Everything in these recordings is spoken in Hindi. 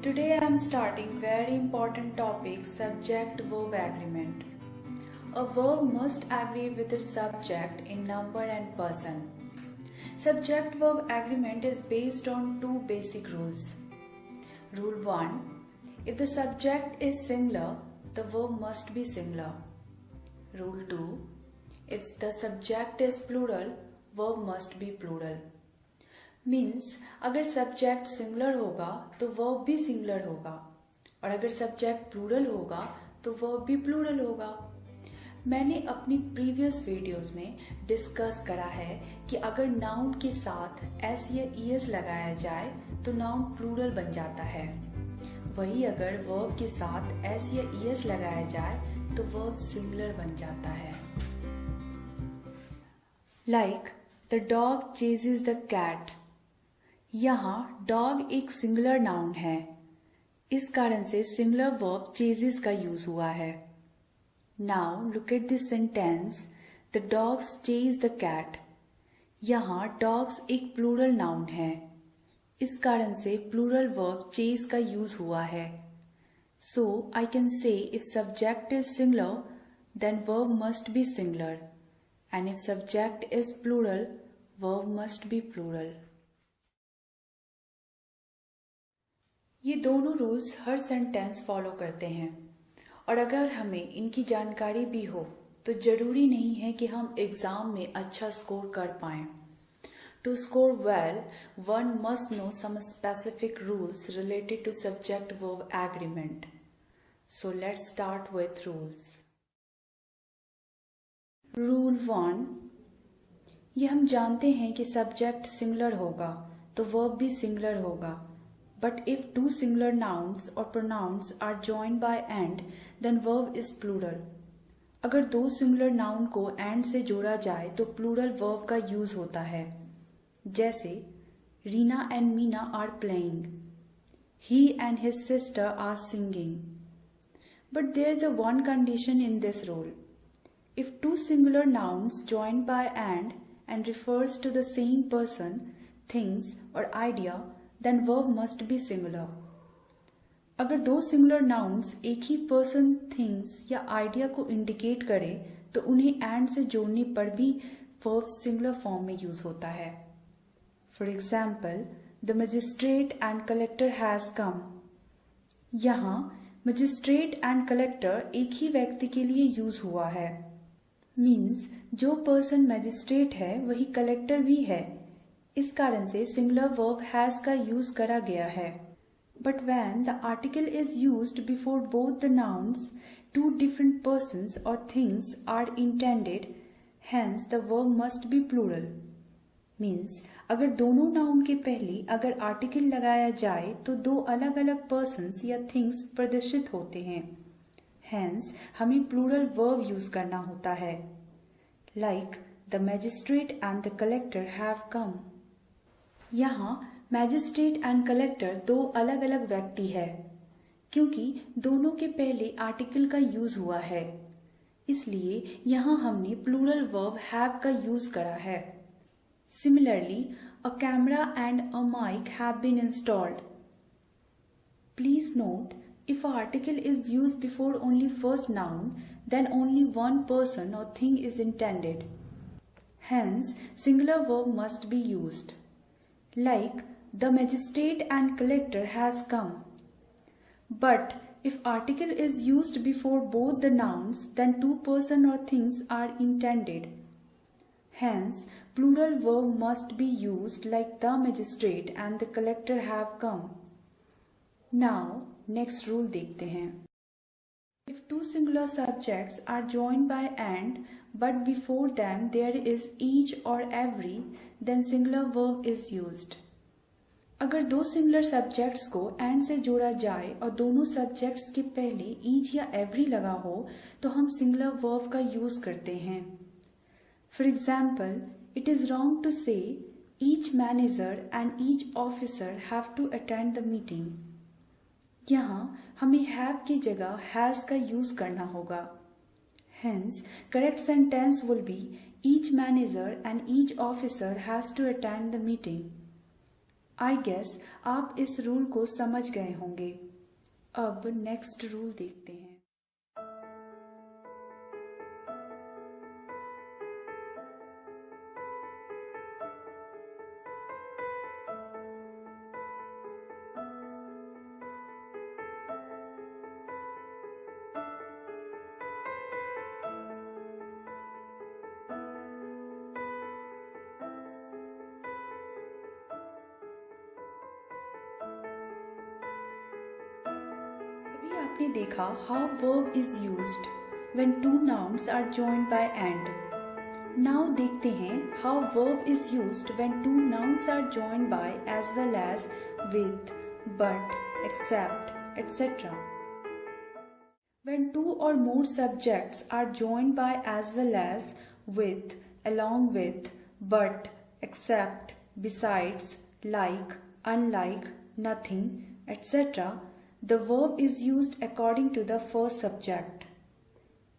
Today I am starting very important topic subject-verb agreement. A verb must agree with its subject in number and person. Subject-verb agreement is based on two basic rules. Rule 1. If the subject is singular, the verb must be singular. Rule 2. If the subject is plural, verb must be plural. Means अगर सब्जेक्ट सिंगुलर होगा तो वर्ब भी सिंगुलर होगा और अगर सब्जेक्ट प्लूरल होगा तो वर्ब भी प्लूरल होगा। मैंने अपनी प्रीवियस वीडियोस में डिस्कस करा है कि अगर नाउन के साथ एस या ईएस लगाया जाए तो नाउन प्लूरल बन जाता है, वही अगर वर्ब के साथ एस या ईएस लगाया जाए तो वर्ब सिंगुलर बन जाता है। Like the dog chases the cat. यहाँ डॉग एक सिंगुलर नाउन है, इस कारण से सिंगुलर वर्ब चेजेस का यूज हुआ है। Now look at this sentence, the dogs chase the cat. यहाँ डॉग्स एक प्लूरल नाउन है, इस कारण से प्लूरल वर्ब चेज का यूज हुआ है। So I can say if subject is singular then verb must be singular and if subject is plural verb must be plural. ये दोनों रूल्स हर सेंटेंस फॉलो करते हैं और अगर हमें इनकी जानकारी भी हो तो जरूरी नहीं है कि हम एग्जाम में अच्छा स्कोर कर पाएं। To score well, one must know some specific rules related to subject verb agreement. So let's start with rules. Rule 1, ये हम जानते हैं कि सब्जेक्ट सिंगुलर होगा तो वर्ब भी सिंगुलर होगा। But if two singular nouns or pronouns are joined by and, then verb is plural. अगर दो सिंगुलर नाउन को and से जोड़ा जाए तो प्लूरल वर्ब का यूज होता है। जैसे Reena and Meena are playing, he and his sister are singing. But there is a one condition in this rule. If two singular nouns joined by and refers to the same person, things or idea, then verb must be singular. अगर दो सिंगुलर नाउन्स एक ही पर्सन, थिंग्स या आइडिया को इंडिकेट करे तो उन्हें एंड से जोड़ने पर भी वर्ब सिंगुलर फॉर्म में यूज होता है। For example, the magistrate and collector has come. यहाँ मजिस्ट्रेट एंड कलेक्टर एक ही व्यक्ति के लिए यूज हुआ है। मीन्स जो पर्सन मजिस्ट्रेट है वही कलेक्टर भी है, इस कारण से सिंगुलर वर्ब हैज का यूज करा गया है। But when the article is used before both the nouns, two different persons और things are intended, hence the verb must be plural. Means अगर दोनों नाउन के पहले अगर आर्टिकल लगाया जाए तो दो अलग अलग पर्सन्स या थिंग्स प्रदर्शित होते हैं, हेंस हमें प्लूरल वर्ब यूज करना होता है। Like the magistrate and the collector have come. यहाँ मैजिस्ट्रेट एंड कलेक्टर दो अलग अलग व्यक्ति है, क्योंकि दोनों के पहले आर्टिकल का यूज हुआ है, इसलिए यहाँ हमने प्लूरल वर्ब हैव का यूज करा है। Similarly, a camera and a mic have been installed. Please note, if an article is used before only first noun, then only one person or thing is intended. Hence, singular verb must be used. Like, the magistrate and collector has come. But if article is used before both the nouns, then two person or things are intended. Hence, plural verb must be used like the magistrate and the collector have come. Now, next rule देखते हैं। If two singular subjects are joined by and, but before them there is each or every, then singular verb is used. अगर दो सिंगुलर सब्जेक्ट्स को and से जोड़ा जाए और दोनों सब्जेक्ट्स के पहले each या every लगा हो तो हम सिंगुलर वर्ब का यूज करते हैं। For example, it is wrong to say each manager and each officer have to attend the meeting. यहाँ हमें have की जगह has का यूज करना होगा। Hence, correct sentence will be each manager and each officer has to attend the meeting. I guess आप इस रूल को समझ गए होंगे। अब नेक्स्ट रूल देखते हैं। अभी आपने देखा how verb is used when two nouns are joined by and. Now देखते हैं how verb is used when two nouns are joined by as well as with, but, except, etcetera. When two or more subjects are joined by as well as with, along with, but, except, besides, like, unlike, nothing, etc., the verb is used according to the first subject.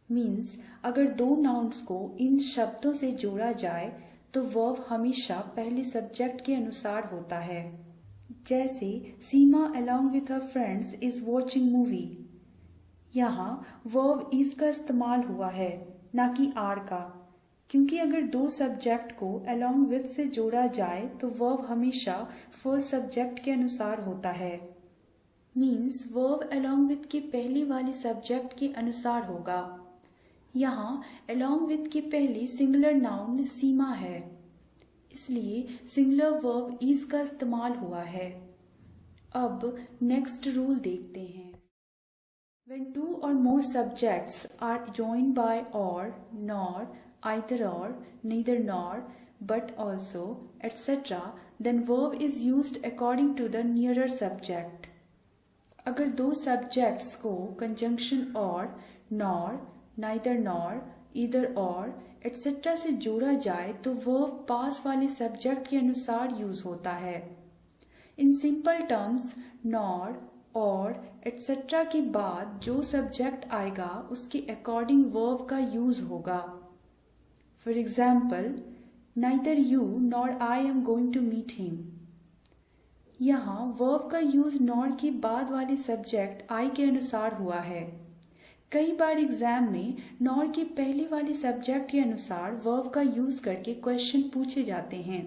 Means अगर दो nouns को इन शब्दों से जोड़ा जाए तो verb हमेशा पहले subject के अनुसार होता है। जैसे सीमा along with her friends is watching movie। यहाँ वर्ब इज का इस्तेमाल हुआ है, ना कि आर का, क्योंकि अगर दो सब्जेक्ट को along with से जोड़ा जाए तो वर्ब हमेशा फर्स्ट सब्जेक्ट के अनुसार होता है। मीन्स वर्ब along with के पहले वाली सब्जेक्ट के अनुसार होगा। यहाँ along with के पहले सिंगुलर नाउन सीमा है, इसलिए सिंगुलर वर्ब इज का इस्तेमाल हुआ है। अब नेक्स्ट रूल देखते हैं। When two or more subjects are joined by or, nor, either or, neither nor, but also, etc., then verb is used according to the nearer subject. अगर दो subjects को conjunction or, nor, neither nor, either or, etc. से जोड़ा जाए तो verb पास वाले subject के अनुसार यूज होता है। In simple terms, nor, और एटसेट्रा के बाद जो सब्जेक्ट आएगा उसके अकॉर्डिंग वर्ब का यूज होगा। For example, neither you nor I am going to meet him. यहाँ वर्ब का यूज नॉर के बाद वाले सब्जेक्ट आई के अनुसार हुआ है। कई बार एग्जाम में नॉर के पहले वाले सब्जेक्ट के अनुसार वर्ब का यूज करके क्वेश्चन पूछे जाते हैं।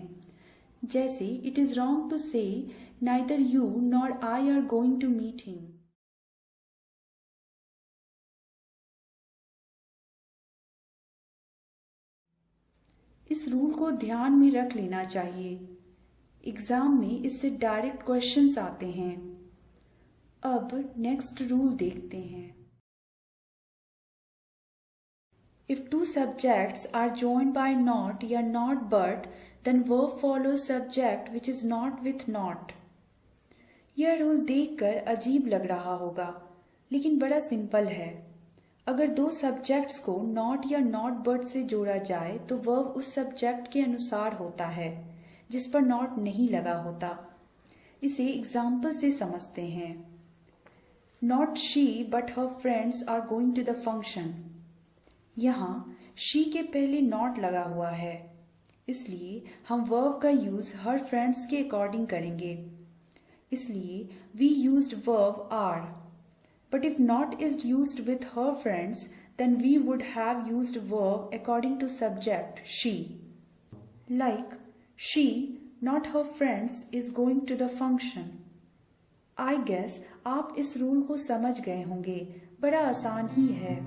जैसे इट इज रॉन्ग टू से neither you nor I are going to meet him. इस रूल को ध्यान में रख लेना चाहिए। एग्जाम में इससे डायरेक्ट क्वेश्चंस आते हैं। अब नेक्स्ट रूल देखते हैं। If two subjects are joined by not या not but, then verb follows subject which is not with not. यह रूल देखकर अजीब लग रहा होगा, लेकिन बड़ा सिंपल है। अगर दो सब्जेक्ट्स को नॉट या नॉट बट से जोड़ा जाए तो वर्ब उस सब्जेक्ट के अनुसार होता है जिस पर नॉट नहीं लगा होता। इसे एग्जाम्पल से समझते हैं। Not she but her friends are going to the function. यहाँ शी के पहले नॉट लगा हुआ है, इसलिए हम वर्ब का यूज हर फ्रेंड्स के अकॉर्डिंग करेंगे, इसलिए we used verb are. But if not is used with her friends, then we would have used verb according to subject she. Like, she, not her friends, is going to the function. I guess आप इस रूल को समझ गए होंगे, बड़ा आसान ही है।